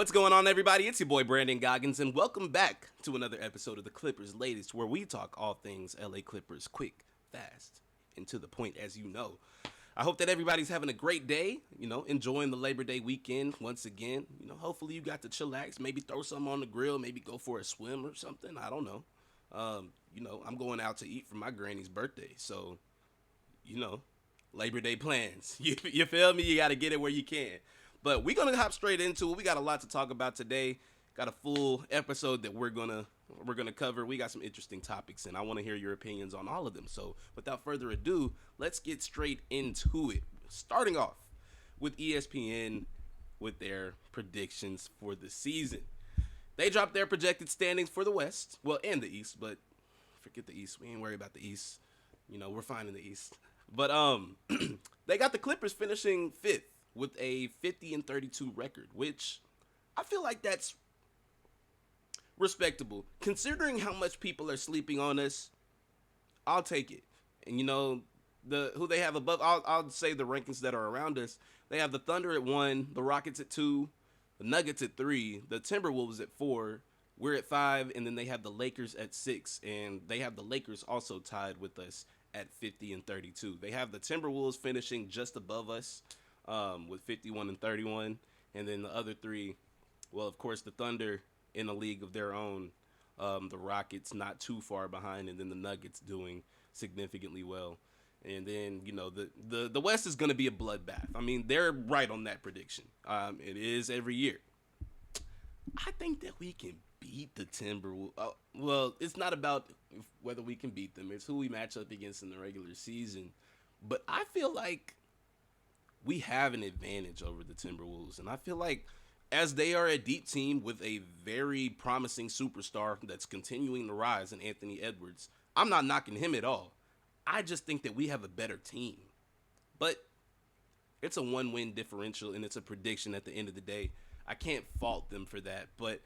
What's going on, everybody? It's your boy Brandon Goggins, and welcome back to another episode of the Clippers Latest, where we talk all things LA Clippers quick, fast, and to the point, as you know. I hope that everybody's having a great day, enjoying the Labor Day weekend once again. Hopefully you got to chillax, maybe throw something on the grill, maybe go for a swim or something. I don't know. I'm going out to eat for my granny's birthday, so, you know, Labor Day plans. You feel me? You got to get it where you can. But we're gonna hop straight into it. We got a lot to talk about today. Got a full episode that we're gonna cover. We got some interesting topics, and I want to hear your opinions on all of them. So, without further ado, let's get straight into it. Starting off with ESPN with their predictions for the season. They dropped their projected standings for the West, well, and the East, but forget the East. We ain't worried about the East. We're fine in the East. But they got the Clippers finishing fifth with a 50-32 record, which I feel like that's respectable. Considering how much people are sleeping on us, I'll take it. And who they have above, I'll say the rankings that are around us. They have the Thunder at 1, the Rockets at 2, the Nuggets at 3, the Timberwolves at 4, we're at 5, and then they have the Lakers at 6, and they have the Lakers also tied with us at 50-32. They have the Timberwolves finishing just above us, with 51-31, and then the other three, well, of course, the Thunder in a league of their own, the Rockets not too far behind, and then the Nuggets doing significantly well. And then, the West is going to be a bloodbath. I mean, they're right on that prediction. It is every year. I think that we can beat the Timberwolves. Well, it's not about whether we can beat them. It's who we match up against in the regular season. But I feel like we have an advantage over the Timberwolves. And I feel like as they are a deep team with a very promising superstar that's continuing to rise in Anthony Edwards, I'm not knocking him at all. I just think that we have a better team. But it's a one-win differential, and it's a prediction at the end of the day. I can't fault them for that. But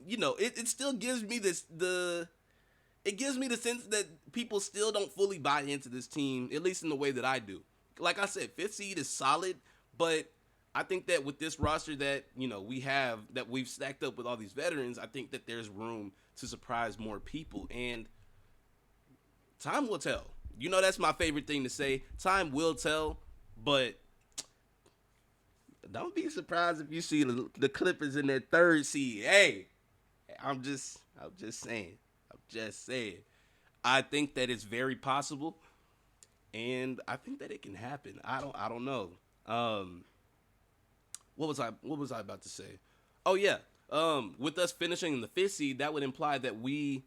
it still gives me it gives me the sense that people still don't fully buy into this team, at least in the way that I do. Like I said, 5th seed is solid, but I think that with this roster that, we have, that we've stacked up with all these veterans, I think that there's room to surprise more people, and time will tell. That's my favorite thing to say. Time will tell, but don't be surprised if you see the Clippers in their 3rd seed. Hey, I'm just saying. I think that it's very possible. And I think that it can happen. I don't know. What was I about to say? Oh yeah. With us finishing in the 5th seed, that would imply that we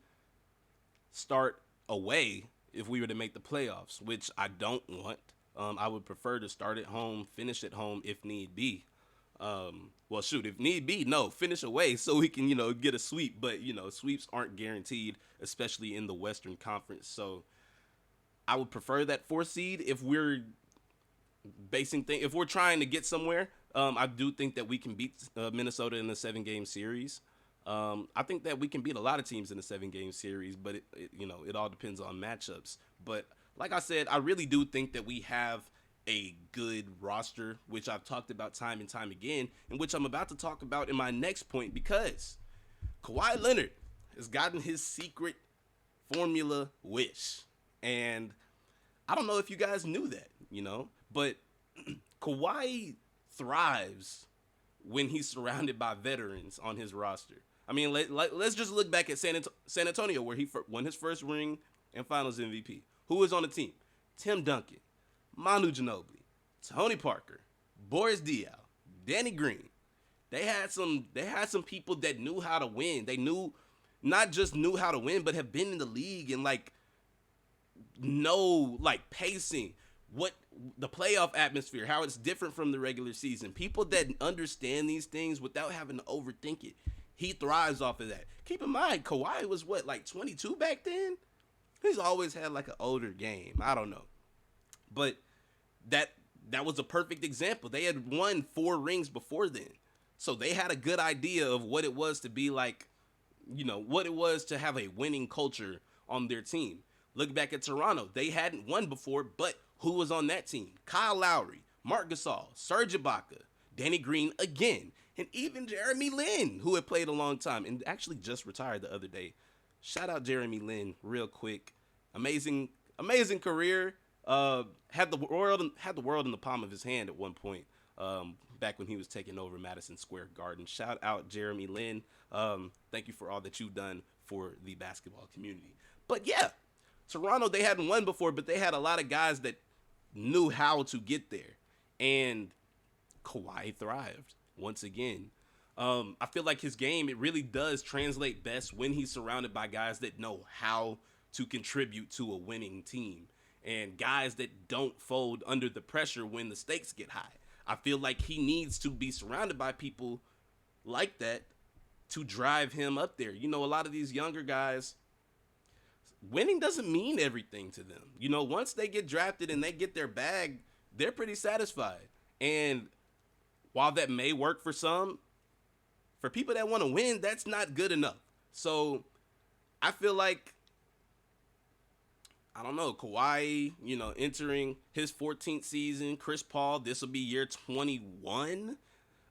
start away if we were to make the playoffs, which I don't want. I would prefer to start at home, finish at home if need be. If need be, no, finish away so we can, get a sweep. But, sweeps aren't guaranteed, especially in the Western Conference. So I would prefer that 4th seed if we're if we're trying to get somewhere. I do think that we can beat Minnesota in a 7-game series. I think that we can beat a lot of teams in a 7-game series, but it all depends on matchups. But like I said, I really do think that we have a good roster, which I've talked about time and time again, and which I'm about to talk about in my next point, because Kawhi Leonard has gotten his secret formula wish. And I don't know if you guys knew that, but Kawhi thrives when he's surrounded by veterans on his roster. I mean, let's just look back at San Antonio, where he won his first ring and Finals MVP. Who was on the team? Tim Duncan, Manu Ginobili, Tony Parker, Boris Diaw, Danny Green. They had some people that knew how to win. They not just knew how to win, but have been in the league and know pacing, what the playoff atmosphere, how it's different from the regular season. People that understand these things without having to overthink it. He thrives off of that. Keep in mind, Kawhi was 22 back then? He's always had an older game. I don't know. But that was a perfect example. They had won 4 rings before then. So they had a good idea of what it was to be what it was to have a winning culture on their team. Look back at Toronto. They hadn't won before, but who was on that team? Kyle Lowry, Marc Gasol, Serge Ibaka, Danny Green again. And even Jeremy Lin, who had played a long time and actually just retired the other day. Shout out Jeremy Lin real quick. Amazing, amazing career. Had the world in the palm of his hand at one point. Back when he was taking over Madison Square Garden. Shout out Jeremy Lin. Thank you for all that you've done for the basketball community. But yeah, Toronto, they hadn't won before, but they had a lot of guys that knew how to get there. And Kawhi thrived once again. I feel like his game, it really does translate best when he's surrounded by guys that know how to contribute to a winning team and guys that don't fold under the pressure when the stakes get high. I feel like he needs to be surrounded by people like that to drive him up there. You know, a lot of these younger guys, winning doesn't mean everything to them. You know, once they get drafted and they get their bag, they're pretty satisfied. And while that may work for some, for people that want to win, that's not good enough. So I feel like, I don't know, Kawhi, entering his 14th season. Chris Paul, this will be year 21.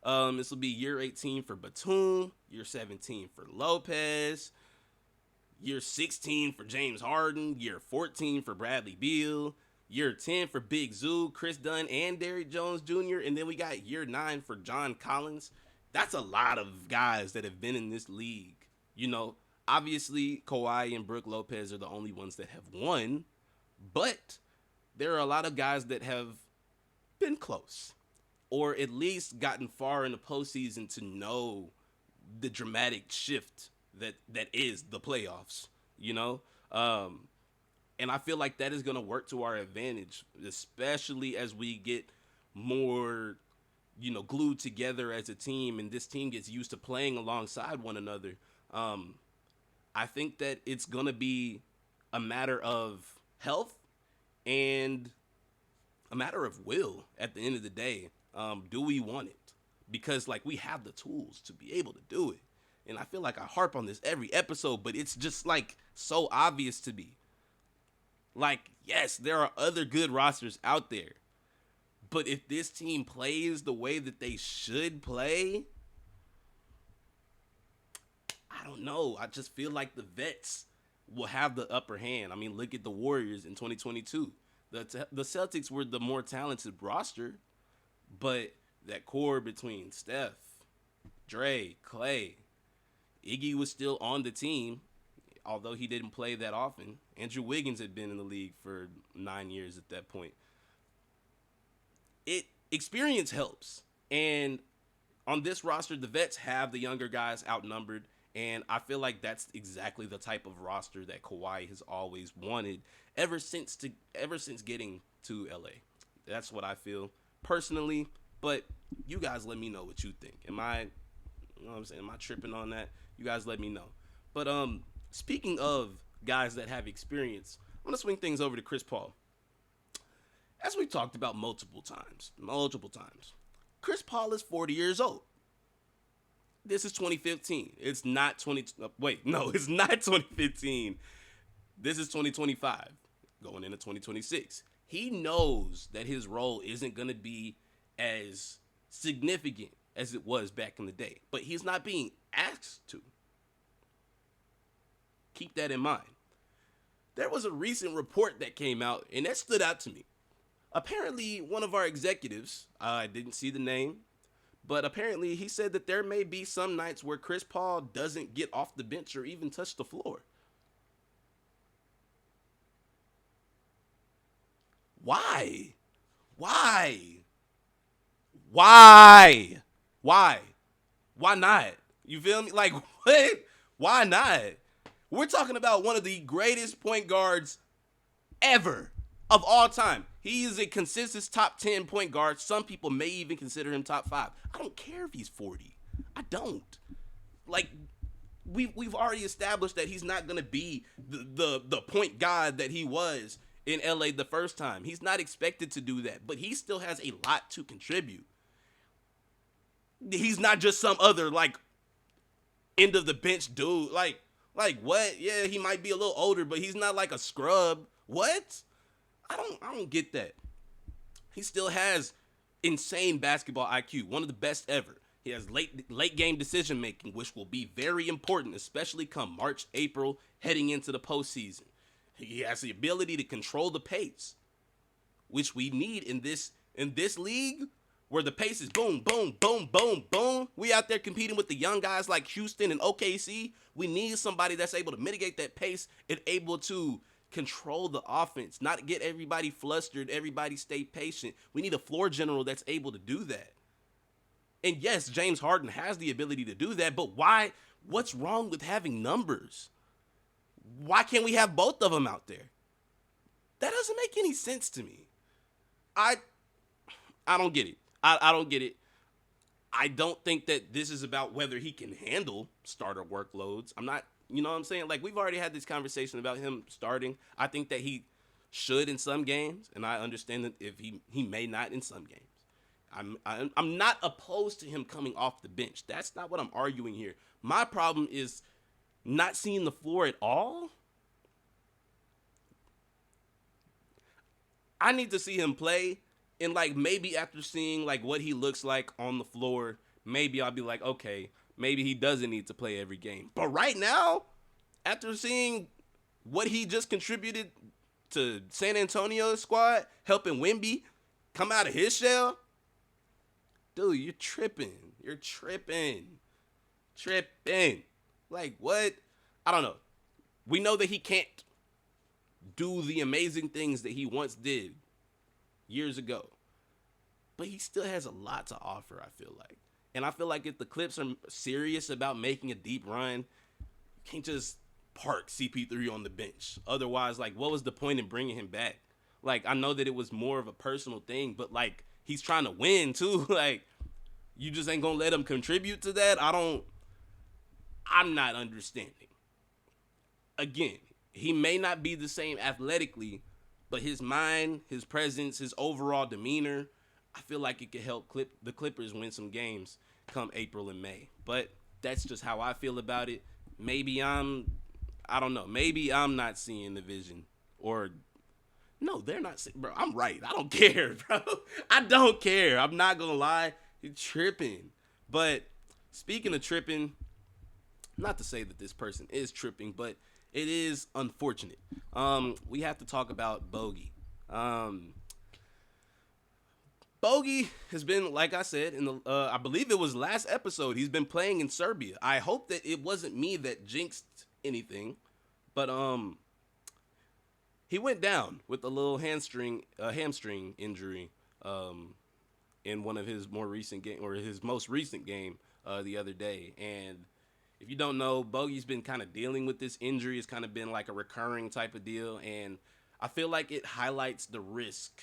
This will be year 18 for Batum, year 17 for Lopez, year 16 for James Harden, year 14 for Bradley Beal, year 10 for Big Zoo, Chris Dunn, and Derrick Jones Jr., and then we got year 9 for John Collins. That's a lot of guys that have been in this league. Obviously, Kawhi and Brook Lopez are the only ones that have won, but there are a lot of guys that have been close, or at least gotten far in the postseason to know the dramatic shift that is the playoffs, and I feel like that is going to work to our advantage, especially as we get more, glued together as a team, and this team gets used to playing alongside one another. I think that it's going to be a matter of health and a matter of will at the end of the day. Do we want it? Because, we have the tools to be able to do it. And I feel like I harp on this every episode, but it's just, so obvious to me. Yes, there are other good rosters out there. But if this team plays the way that they should play, I don't know. I just feel like the vets will have the upper hand. I mean, look at the Warriors in 2022. The Celtics were the more talented roster, but that core between Steph, Dre, Clay, Iggy was still on the team, although he didn't play that often. Andrew Wiggins had been in the league for 9 years at that point. Experience helps. And on this roster, the vets have the younger guys outnumbered. And I feel like that's exactly the type of roster that Kawhi has always wanted ever since getting to LA. That's what I feel personally. But you guys let me know what you think. Am I tripping on that? You guys let me know. But speaking of guys that have experience, I'm going to swing things over to Chris Paul. As we talked about multiple times, Chris Paul is 40 years old. This is 2015. It's not 2015. This is 2025, going into 2026. He knows that his role isn't going to be as significant as it was back in the day, but he's not being asked to. Keep that in mind. There was a recent report that came out, and that stood out to me. Apparently, one of our executives, I didn't see the name, but apparently he said that there may be some nights where Chris Paul doesn't get off the bench or even touch the floor. Why? Why? Why? Why? Why not? You feel me? What? Why not? We're talking about one of the greatest point guards ever of all time. He is a consensus top 10 point guard. Some people may even consider him top 5. I don't care if he's 40. I don't. We've already established that he's not going to be the point guard that he was in LA the first time. He's not expected to do that, but he still has a lot to contribute. He's not just some other end of the bench dude. What? Yeah, he might be a little older, but he's not a scrub. What? I don't get that. He still has insane basketball IQ, one of the best ever. He has late game decision making, which will be very important, especially come March, April, heading into the postseason. He has the ability to control the pace, which we need in this league where the pace is boom, boom, boom, boom, boom. We out there competing with the young guys like Houston and OKC. We need somebody that's able to mitigate that pace and able to control the offense, not get everybody flustered, everybody stay patient. We need a floor general that's able to do that. And yes, James Harden has the ability to do that, but why? What's wrong with having numbers? Why can't we have both of them out there? That doesn't make any sense to me. I don't get it. I don't get it. I don't think that this is about whether he can handle starter workloads. I'm not, you know what I'm saying? Like, we've already had this conversation about him starting. I think that he should in some games, and I understand that if he may not in some games. I'm not opposed to him coming off the bench. That's not what I'm arguing here. My problem is not seeing the floor at all. I need to see him play, and like maybe after seeing like what he looks like on the floor, maybe I'll be like, okay, maybe he doesn't need to play every game. But right now, after seeing what he just contributed to San Antonio's squad, helping Wemby come out of his shell, dude, you're tripping. You're tripping. Tripping. Like, what? I don't know. We know that he can't do the amazing things that he once did years ago. But he still has a lot to offer, I feel like. And I feel like if the Clips are serious about making a deep run, you can't just park CP3 on the bench. Otherwise, like, what was the point in bringing him back? Like, I know that it was more of a personal thing, but, like, he's trying to win, too. Like, you just ain't gonna let him contribute to that? I'm not understanding. Again, he may not be the same athletically, but his mind, his presence, his overall demeanor, I feel like it could help the Clippers win some games come April and May. But that's just how I feel about it. Maybe I don't know. Maybe I'm not seeing the vision. Or, no, they're not. Bro, I'm right. I don't care, bro. I don't care. I'm not going to lie. You're tripping. But speaking of tripping, not to say that this person is tripping, but it is unfortunate. We have to talk about Bogey. Bogey has been, like I said, in the I believe it was last episode, he's been playing in Serbia. I hope that it wasn't me that jinxed anything, but he went down with a little hamstring injury in one of his his most recent game the other day. And if you don't know, Bogey's been kind of dealing with this injury. It's kind of been like a recurring type of deal, and I feel like it highlights the risk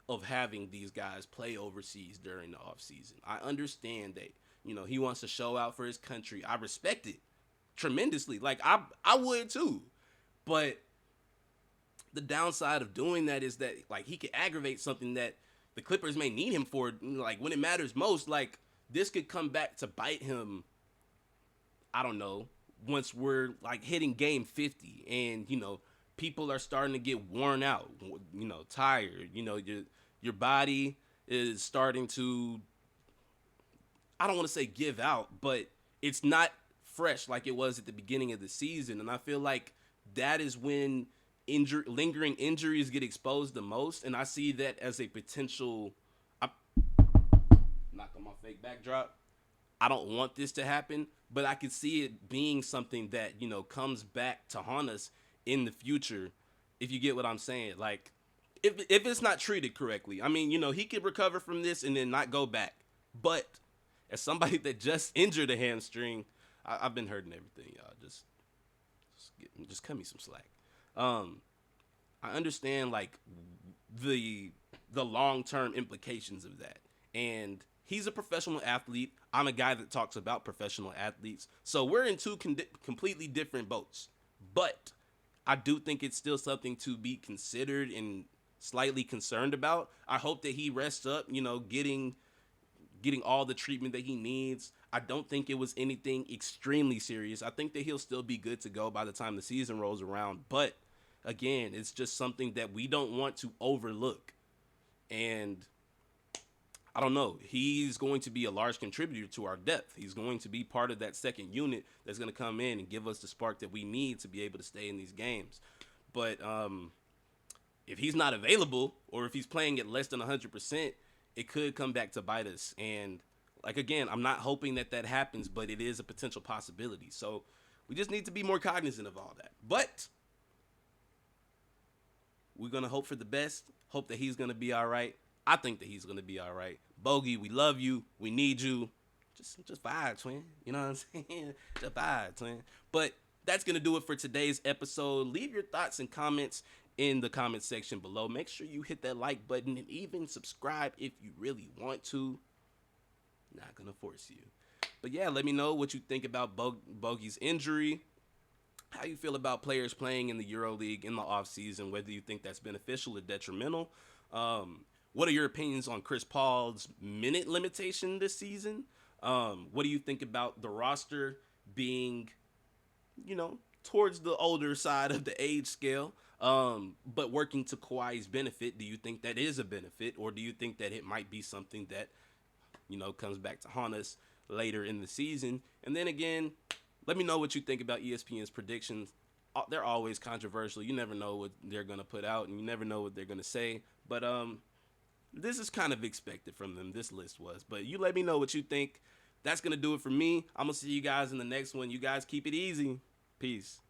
of having these guys play overseas during the offseason. I understand that, he wants to show out for his country. I respect it tremendously. Like, I would too. But the downside of doing that is that, like, he could aggravate something that the Clippers may need him for, like, when it matters most. Like, this could come back to bite him, I don't know, once we're, like, hitting game 50 and, people are starting to get worn out, tired. Your body is starting to, I don't want to say give out, but it's not fresh like it was at the beginning of the season. And I feel like that is when lingering injuries get exposed the most. And I see that as a potential, knock on my fake backdrop. I don't want this to happen, but I could see it being something that, comes back to haunt us in the future, if you get what I'm saying. Like, if it's not treated correctly. I mean, he could recover from this and then not go back. But as somebody that just injured a hamstring, I've been hurting everything, y'all. Just cut me some slack. I understand, like, the long-term implications of that. And he's a professional athlete. I'm a guy that talks about professional athletes. So we're in two completely different boats. But I do think it's still something to be considered and slightly concerned about. I hope that he rests up, getting all the treatment that he needs. I don't think it was anything extremely serious. I think that he'll still be good to go by the time the season rolls around. But again, it's just something that we don't want to overlook. And I don't know. He's going to be a large contributor to our depth. He's going to be part of that second unit that's going to come in and give us the spark that we need to be able to stay in these games. But if he's not available or if he's playing at less than 100%, it could come back to bite us. And like again, I'm not hoping that that happens, but it is a potential possibility. So we just need to be more cognizant of all that. But we're gonna hope for the best. Hope that he's gonna be all right. I think that he's gonna be all right. Bogey, we love you. We need you. Just vibe, twin. You know what I'm saying? Just vibe, twin. But that's gonna do it for today's episode. Leave your thoughts and comments in the comment section below. Make sure you hit that like button and even subscribe if you really want to. Not gonna force you. But yeah, let me know what you think about Bogey's injury. How you feel about players playing in the EuroLeague in the offseason, whether you think that's beneficial or detrimental. What are your opinions on Chris Paul's minute limitation this season? What do you think about the roster being, towards the older side of the age scale, but working to Kawhi's benefit? Do you think that is a benefit, or do you think that it might be something that, comes back to haunt us later in the season? And then again, let me know what you think about ESPN's predictions. They're always controversial. You never know what they're going to put out, and you never know what they're going to say. But this is kind of expected from them, this list was. But you let me know what you think. That's going to do it for me. I'm going to see you guys in the next one. You guys keep it easy. Peace.